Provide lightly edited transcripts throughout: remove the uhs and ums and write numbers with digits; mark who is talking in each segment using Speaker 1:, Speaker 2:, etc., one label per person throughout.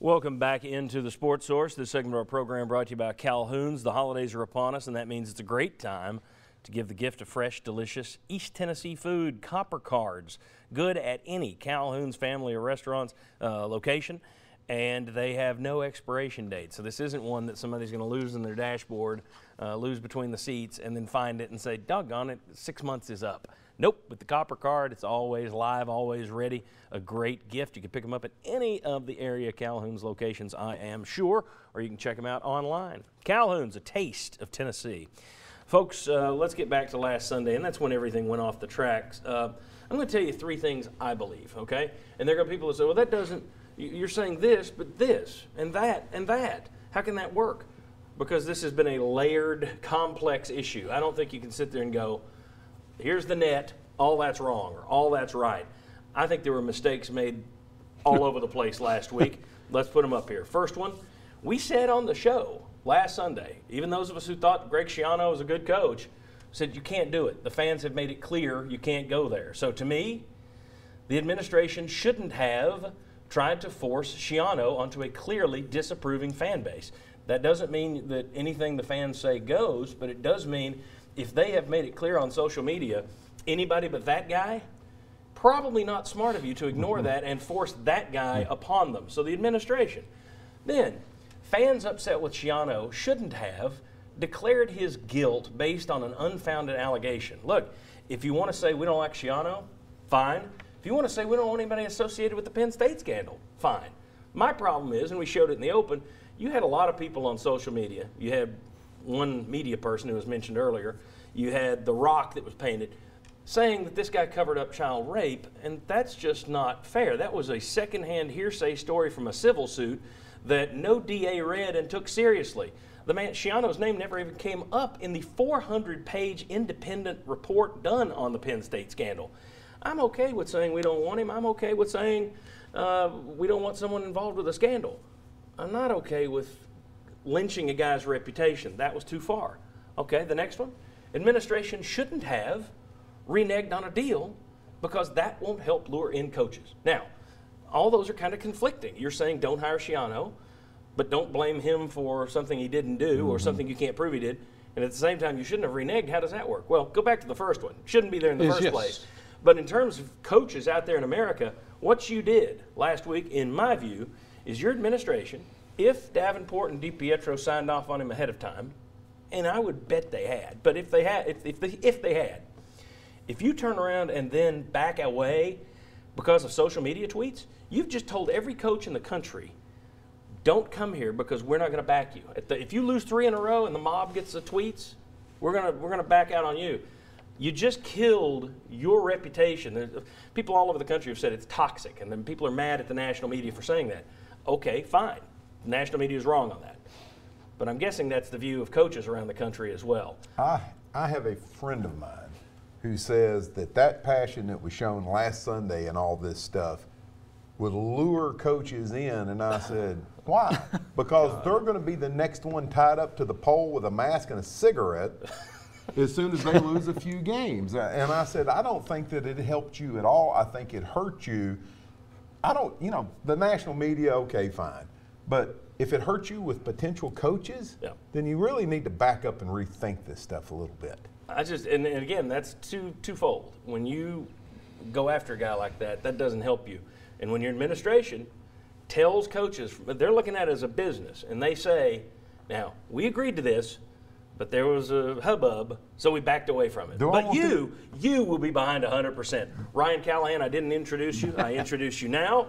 Speaker 1: Welcome back into the Sports Source. This segment of our program brought to you by Calhoun's. The holidays are upon us, and that means it's a great time to give the gift of fresh, delicious East Tennessee food. Copper cards, good at any Calhoun's family or restaurants location, and they have no expiration date. So this isn't one that somebody's going to lose in their dashboard, lose between the seats, and then find it and say, doggone it, 6 months is up. Nope, with the Copper card, it's always live, always ready. A great gift. You can pick them up at any of the area Calhoun's locations, I am sure, or you can check them out online. Calhoun's, a taste of Tennessee. Folks, let's get back to last Sunday, and that's when everything went off the tracks. I'm going to tell you 3 things I believe, okay? And there are people that say, well, that doesn't, you're saying this, but this, and that, and that. How can that work? Because this has been a layered, complex issue. I don't think you can sit there and go, here's the net, all that's wrong, or all that's right. I think there were mistakes made all over the place last week. Let's put them up here. First one, we said on the show last Sunday, even those of us who thought Greg Schiano was a good coach, said you can't do it. The fans have made it clear you can't go there. So to me, the administration shouldn't have tried to force Schiano onto a clearly disapproving fan base. That doesn't mean that anything the fans say goes, but it does mean if they have made it clear on social media, anybody but that guy, probably not smart of you to ignore that and force that guy upon them. So the administration. Then, fans upset with Schiano shouldn't have declared his guilt based on an unfounded allegation. Look, if you want to say we don't like Schiano, fine. If you want to say we don't want anybody associated with the Penn State scandal, fine. My problem is, and we showed it in the open, you had a lot of people on social media. You had one media person who was mentioned earlier. You had The Rock that was painted saying that this guy covered up child rape, and that's just not fair. That was a secondhand hearsay story from a civil suit that no DA read and took seriously. The man, Schiano's name never even came up in the 400-page independent report done on the Penn State scandal. I'm okay with saying we don't want him. I'm okay with saying we don't want someone involved with a scandal. I'm not okay with lynching a guy's reputation. That was too far. Okay, the next one. Administration shouldn't have reneged on a deal because that won't help lure in coaches. Now, all those are kind of conflicting. You're saying don't hire Schiano, but don't blame him for something he didn't do or something you can't prove he did. And at the same time, you shouldn't have reneged. How does that work? Well, go back to the first one. Shouldn't be there in the first place. But in terms of coaches out there in America, what you did last week, in my view, is your administration, if Davenport and DiPietro signed off on him ahead of time, and I would bet they had, but if they had, if you turn around and then back away because of social media tweets, you've just told every coach in the country, don't come here because we're not going to back you. If you lose 3 in a row and the mob gets the tweets, we're gonna back out on you. You just killed your reputation. People all over the country have said it's toxic, and then people are mad at the national media for saying that. Okay, fine. The national media is wrong on that. But I'm guessing that's the view of coaches around the country as well.
Speaker 2: I have a friend of mine who says that passion that was shown last Sunday and all this stuff would lure coaches in, and I said, why? Because they're going to be the next one tied up to the pole with a mask and a cigarette as soon as they lose a few games. And I said, I don't think that it helped you at all. I think it hurt you. The national media, okay, fine. But if it hurts you with potential coaches, then you really need to back up and rethink this stuff a little bit.
Speaker 1: And again, that's twofold. When you go after a guy like that, that doesn't help you. And when your administration tells coaches, they're looking at it as a business, and they say, now, we agreed to this, but there was a hubbub, so we backed away from it. But you will be behind 100%. Ryan Callahan, I didn't introduce you. I introduce you now.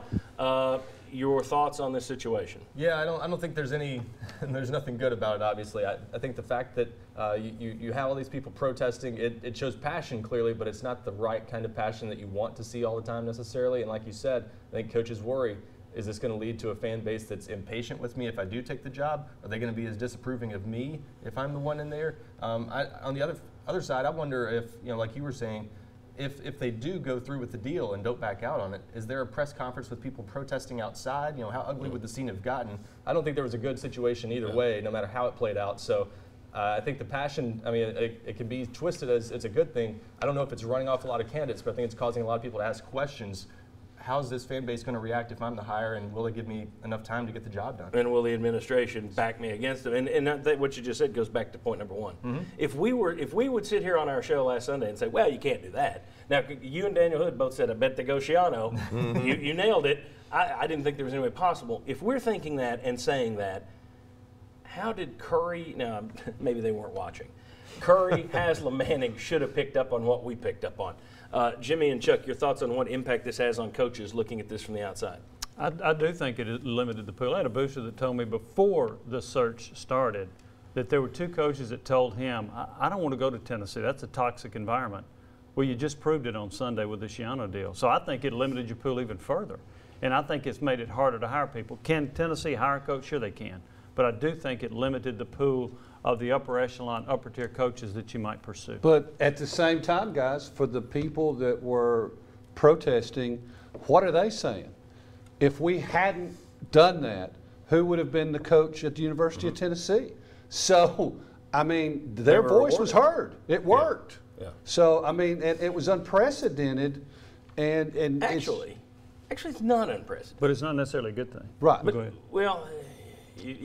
Speaker 1: Your thoughts on this situation?
Speaker 3: Yeah, I don't think there's nothing good about it, obviously. I think the fact that you have all these people protesting, it shows passion clearly, but it's not the right kind of passion that you want to see all the time necessarily. And like you said, I think coaches worry, is this going to lead to a fan base that's impatient with me if I do take the job? Are they going to be as disapproving of me if I'm the one in there? On the other side, I wonder if, like you were saying, if they do go through with the deal and don't back out on it, is there a press conference with people protesting outside? How ugly would the scene have gotten? I don't think there was a good situation either way, no matter how it played out. So I think the passion, it can be twisted as it's a good thing. I don't know if it's running off a lot of candidates, but I think it's causing a lot of people to ask questions. how's this fan base going to react if I'm the hire, and will they give me enough time to get the job done?
Speaker 1: And will the administration back me against them? And what you just said goes back to point number one. If we would sit here on our show last Sunday and say, well, you can't do that. Now, you and Daniel Hood both said, I bet they go Schiano. You nailed it. I didn't think there was any way possible. If we're thinking that and saying that, how did Curry, now maybe they weren't watching. Curry, Haslam, Manning should have picked up on what we picked up on. Jimmy and Chuck, your thoughts on what impact this has on coaches looking at this from the outside?
Speaker 4: I do think it limited the pool. I had a booster that told me before the search started that there were 2 coaches that told him, I don't want to go to Tennessee. That's a toxic environment. Well, you just proved it on Sunday with the Schiano deal. So I think it limited your pool even further. And I think it's made it harder to hire people. Can Tennessee hire a coach? Sure they can. But I do think it limited the pool of the upper echelon, upper tier coaches that you might pursue.
Speaker 5: But at the same time, guys, for the people that were protesting, what are they saying? If we hadn't done that, who would have been the coach at the University of Tennessee? So, I mean, their voice was heard. It worked.
Speaker 1: Yeah.
Speaker 5: So, I mean, it was unprecedented. And
Speaker 1: Actually, it's not unprecedented.
Speaker 4: But it's not necessarily a good thing.
Speaker 5: Right.
Speaker 4: Go ahead.
Speaker 1: Well,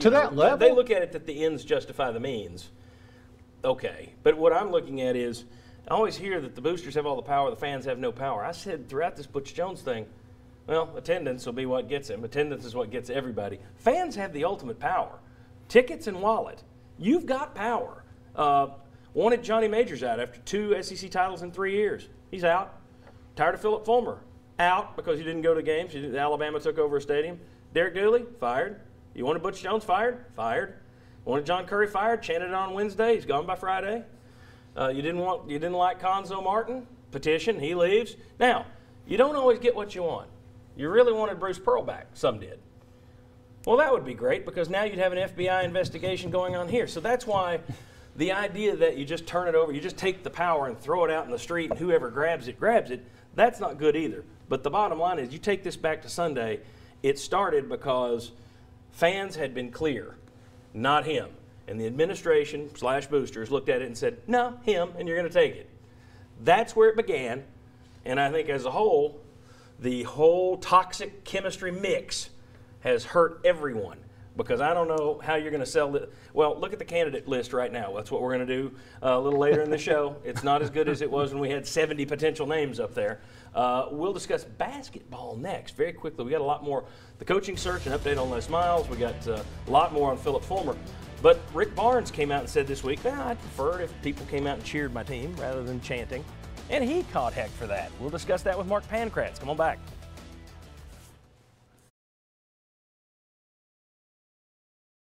Speaker 5: to that level?
Speaker 1: They look at it that the ends justify the means. Okay. But what I'm looking at is, I always hear that the boosters have all the power, the fans have no power. I said throughout this Butch Jones thing, well, attendance will be what gets him. Attendance is what gets everybody. Fans have the ultimate power. Tickets and wallet. You've got power. Wanted Johnny Majors out after 2 SEC titles in 3 years. He's out. Tired of Philip Fulmer. Out because he didn't go to games. Alabama took over a stadium. Derek Dooley, fired. You wanted Butch Jones fired? Fired. You wanted John Curry fired? Chanted it on Wednesday. He's gone by Friday. You didn't like Conzo Martin? Petition. He leaves. Now, you don't always get what you want. You really wanted Bruce Pearl back. Some did. Well, that would be great because now you'd have an FBI investigation going on here. So that's why the idea that you just turn it over, you just take the power and throw it out in the street and whoever grabs it, that's not good either. But the bottom line is you take this back to Sunday, it started because fans had been clear, not him. And the administration / boosters looked at it and said, no, him, and you're going to take it. That's where it began. And I think as a whole, the whole toxic chemistry mix has hurt everyone because I don't know how you're going to sell it. Well, look at the candidate list right now. That's what we're going to do a little later in the show. It's not as good as it was when we had 70 potential names up there. We'll discuss basketball next very quickly. We got a lot more. The coaching search, an update on Les Miles. We got a lot more on Philip Fulmer. But Rick Barnes came out and said this week, I'd prefer it if people came out and cheered my team rather than chanting. And he caught heck for that. We'll discuss that with Mark Pancratz. Come on back.